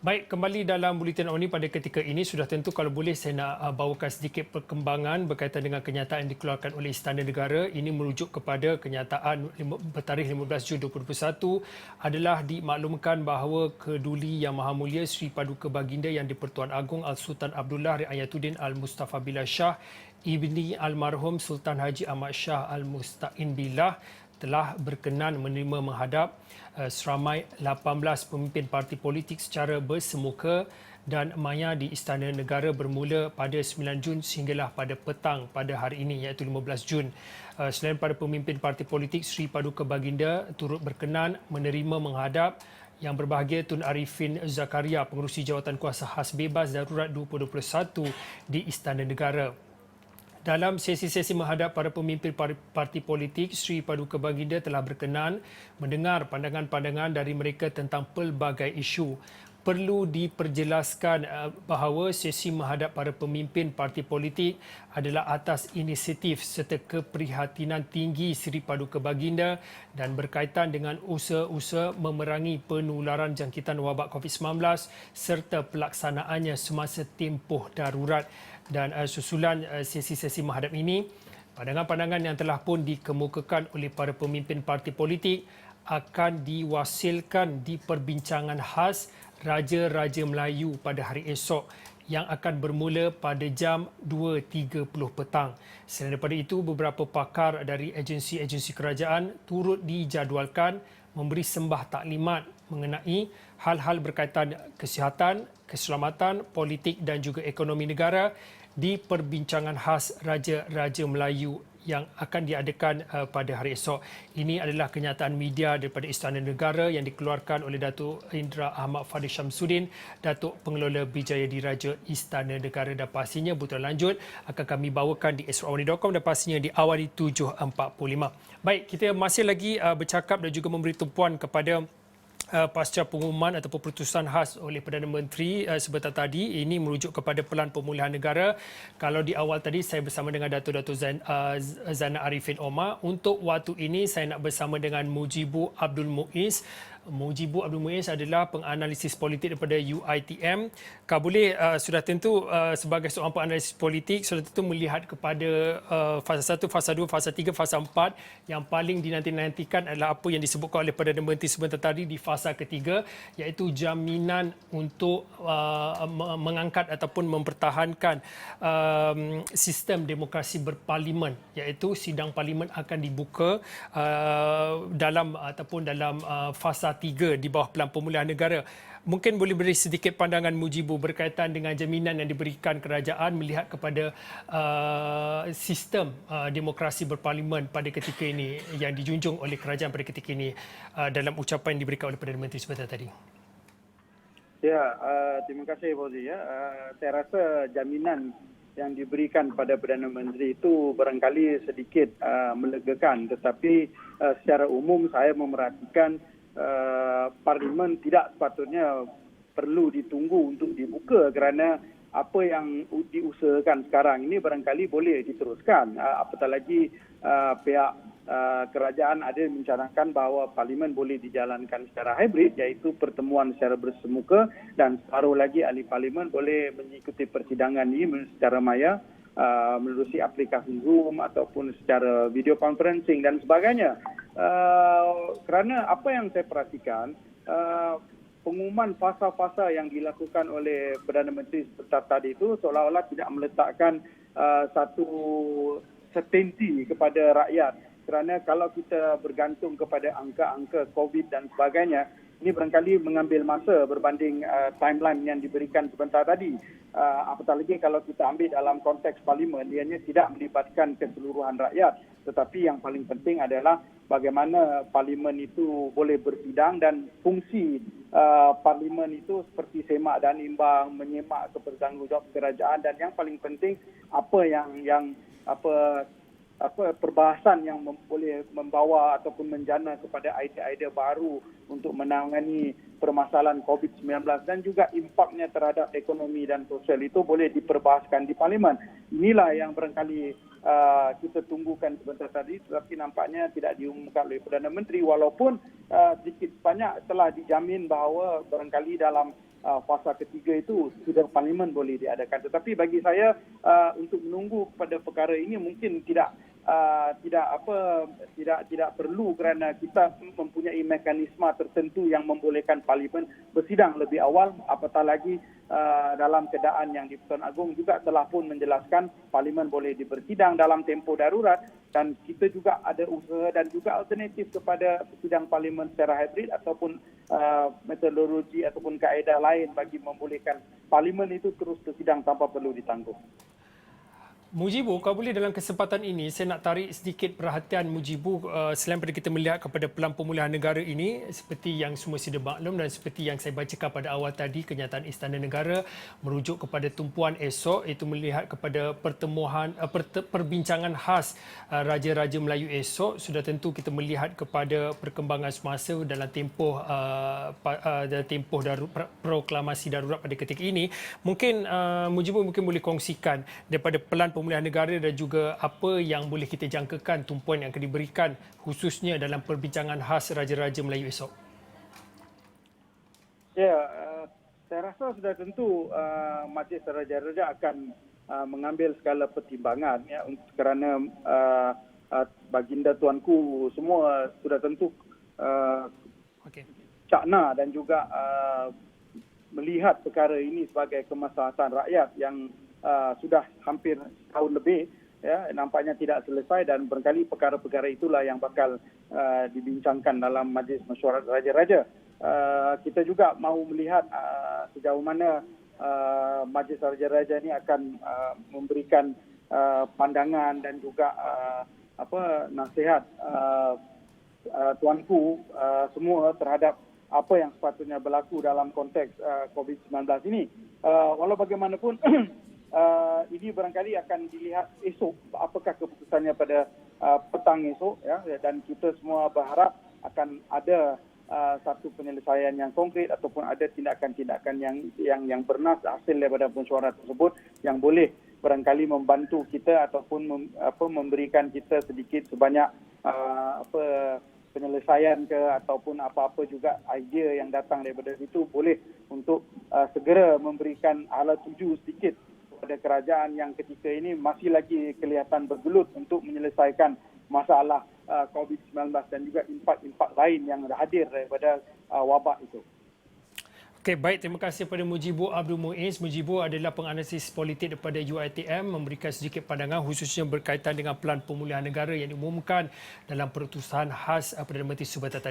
Baik, kembali dalam Buletin Awani pada ketika ini, sudah tentu kalau boleh saya nak bawakan sedikit perkembangan berkaitan dengan kenyataan yang dikeluarkan oleh Istana Negara. Ini merujuk kepada kenyataan bertarikh 15 Jun 2021 adalah dimaklumkan bahawa Keduli Yang Maha Mulia Sri Paduka Baginda Yang di-Pertuan Agong Al-Sultan Abdullah Riayatuddin Al-Mustafa Billah Shah Ibni Almarhum Sultan Haji Ahmad Shah Al-Musta'in Billah telah berkenan menerima menghadap seramai 18 pemimpin parti politik secara bersemuka dan maya di Istana Negara bermula pada 9 Jun sehinggalah pada petang pada hari ini iaitu 15 Jun. Selain pada pemimpin parti politik, Sri Paduka Baginda turut berkenan menerima menghadap Yang Berbahagia Tun Arifin Zakaria, Pengerusi Jawatan Kuasa Khas Bebas Darurat 2021 di Istana Negara. Dalam sesi-sesi menghadap para pemimpin parti politik, Sri Paduka Baginda telah berkenan mendengar pandangan-pandangan dari mereka tentang pelbagai isu. Perlu diperjelaskan bahawa sesi menghadap para pemimpin parti politik adalah atas inisiatif serta keprihatinan tinggi Sri Paduka Baginda dan berkaitan dengan usaha-usaha memerangi penularan jangkitan wabak COVID-19 serta pelaksanaannya semasa tempoh darurat. Dan susulan sesi-sesi menghadap ini, pandangan-pandangan yang telah pun dikemukakan oleh para pemimpin parti politik akan diwasilkan di perbincangan khas Raja-Raja Melayu pada hari esok yang akan bermula pada jam 2.30 petang. Selain daripada itu, beberapa pakar dari agensi-agensi kerajaan turut dijadualkan memberi sembah taklimat mengenai hal-hal berkaitan kesihatan, keselamatan, politik dan juga ekonomi negara di perbincangan khas Raja-Raja Melayu yang akan diadakan pada hari esok. Ini adalah kenyataan media daripada Istana Negara yang dikeluarkan oleh Datuk Indra Ahmad Fadil Syamsuddin, Datuk Pengelola Bijaya Diraja Istana Negara, dan pastinya butiran lanjut akan kami bawakan di esokawani.com dan pastinya di Awani 7.45. Baik, kita masih lagi bercakap dan juga memberi tumpuan kepada pasca pengumuman ataupun keputusan khas oleh Perdana Menteri sebentar tadi. Ini merujuk kepada Pelan Pemulihan Negara. Kalau di awal tadi saya bersama dengan Datuk Zainal Arifin Omar. Untuk waktu ini saya nak bersama dengan Mujibu Abdul Muiz. Mujibu Abdul Muiz adalah penganalisis politik daripada UiTM. Kau boleh sudah tentu sebagai seorang penganalisis politik sudah tentu melihat kepada fasa 1, fasa 2, fasa 3, fasa 4 yang paling dinanti-nantikan adalah apa yang disebutkan oleh Perdana Menteri sebentar tadi di fasa ketiga, iaitu jaminan untuk mengangkat ataupun mempertahankan sistem demokrasi berparlimen, iaitu sidang parlimen akan dibuka dalam fasa 3 di bawah Pelan Pemulihan Negara. Mungkin boleh beri sedikit pandangan Mujibu berkaitan dengan jaminan yang diberikan kerajaan melihat kepada sistem demokrasi berparlimen pada ketika ini yang dijunjung oleh kerajaan pada ketika ini dalam ucapan yang diberikan oleh Perdana Menteri sebentar tadi. Ya, terima kasih Fauzi. Saya rasa jaminan yang diberikan pada Perdana Menteri itu barangkali sedikit melegakan, tetapi secara umum saya memerhatikan Parlimen tidak sepatutnya perlu ditunggu untuk dibuka kerana apa yang diusahakan sekarang ini barangkali boleh diteruskan. Apatah lagi pihak kerajaan ada mencanangkan bahawa Parlimen boleh dijalankan secara hybrid, iaitu pertemuan secara bersemuka, dan separuh lagi ahli Parlimen boleh mengikuti persidangan ini secara maya melalui aplikasi Zoom ataupun secara video conferencing dan sebagainya. Kerana apa yang saya perhatikan, pengumuman fasa-fasa yang dilakukan oleh Perdana Menteri sebentar tadi itu seolah-olah tidak meletakkan satu certainty kepada rakyat. Kerana kalau kita bergantung kepada angka-angka COVID dan sebagainya, ini barangkali mengambil masa berbanding timeline yang diberikan sebentar tadi. Apatah lagi kalau kita ambil dalam konteks Parlimen, ianya tidak melibatkan keseluruhan rakyat. Tetapi yang paling penting adalah bagaimana Parlimen itu boleh bersidang dan fungsi Parlimen itu seperti semak dan imbang, menyemak kebertanggungjawab kerajaan, dan yang paling penting perbahasan yang boleh membawa ataupun menjana kepada idea-idea baru untuk menangani permasalahan COVID-19 dan juga impaknya terhadap ekonomi dan sosial itu boleh diperbahaskan di Parlimen. Inilah yang barangkali kita tunggukan sebentar tadi, tetapi nampaknya tidak diumumkan oleh Perdana Menteri, walaupun sedikit banyak telah dijamin bahawa barangkali dalam fasa ketiga itu sidang parlimen boleh diadakan. Tetapi bagi saya untuk menunggu pada perkara ini mungkin tidak perlu, kerana kita mempunyai mekanisme tertentu yang membolehkan parlimen bersidang lebih awal, apatah lagi dalam keadaan yang di-Pertuan Agong juga telah pun menjelaskan parlimen boleh bersidang dalam tempoh darurat, dan kita juga ada usaha dan juga alternatif kepada sidang parlimen secara hybrid ataupun metodologi ataupun kaedah lain bagi membolehkan parlimen itu terus bersidang tanpa perlu ditangguh. Mujibu, kalau boleh dalam kesempatan ini, saya nak tarik sedikit perhatian Mujibu selain pada kita melihat kepada Pelan Pemulihan Negara ini, seperti yang semua sudah maklum dan seperti yang saya bacakan pada awal tadi, kenyataan Istana Negara merujuk kepada tumpuan esok, iaitu melihat kepada perbincangan khas Raja-Raja Melayu esok. Sudah tentu kita melihat kepada perkembangan semasa dalam tempoh proklamasi darurat pada ketika ini. Mungkin Mujibu boleh kongsikan daripada Pelan Pemulihan Negara dan juga apa yang boleh kita jangkakan tumpuan yang akan diberikan khususnya dalam perbincangan khas Raja-Raja Melayu esok. Ya, saya rasa sudah tentu Majlis Raja-Raja akan mengambil segala pertimbangan ya, kerana baginda tuanku semua sudah tentu cakna dan juga melihat perkara ini sebagai kemaslahatan rakyat yang sudah hampir tahun lebih, ya, nampaknya tidak selesai, dan barangkali perkara-perkara itulah yang bakal dibincangkan dalam Majlis Mesyuarat Raja-Raja. Kita juga mahu melihat sejauh mana Majlis Raja-Raja ini akan memberikan pandangan dan juga nasihat tuanku semua terhadap apa yang sepatutnya berlaku dalam konteks COVID-19 ini. Walau bagaimanapun ini barangkali akan dilihat esok apakah keputusannya pada petang esok, ya, dan kita semua berharap akan ada satu penyelesaian yang konkret ataupun ada tindakan-tindakan yang bernas hasil daripada mesyuarat tersebut yang boleh barangkali membantu kita ataupun memberikan kita sedikit sebanyak penyelesaian ke ataupun apa-apa juga idea yang datang daripada situ boleh untuk segera memberikan alat tuju sedikit kepada kerajaan yang ketika ini masih lagi kelihatan bergelut untuk menyelesaikan masalah COVID-19 dan juga impak-impak lain yang hadir daripada wabak itu. Okey, baik. Terima kasih kepada Mujibu Abdul Muiz. Mujibu adalah penganalisis politik daripada UiTM, memberikan sedikit pandangan khususnya berkaitan dengan Pelan Pemulihan Negara yang diumumkan dalam perutusan khas Perdana Menteri Subatera tadi.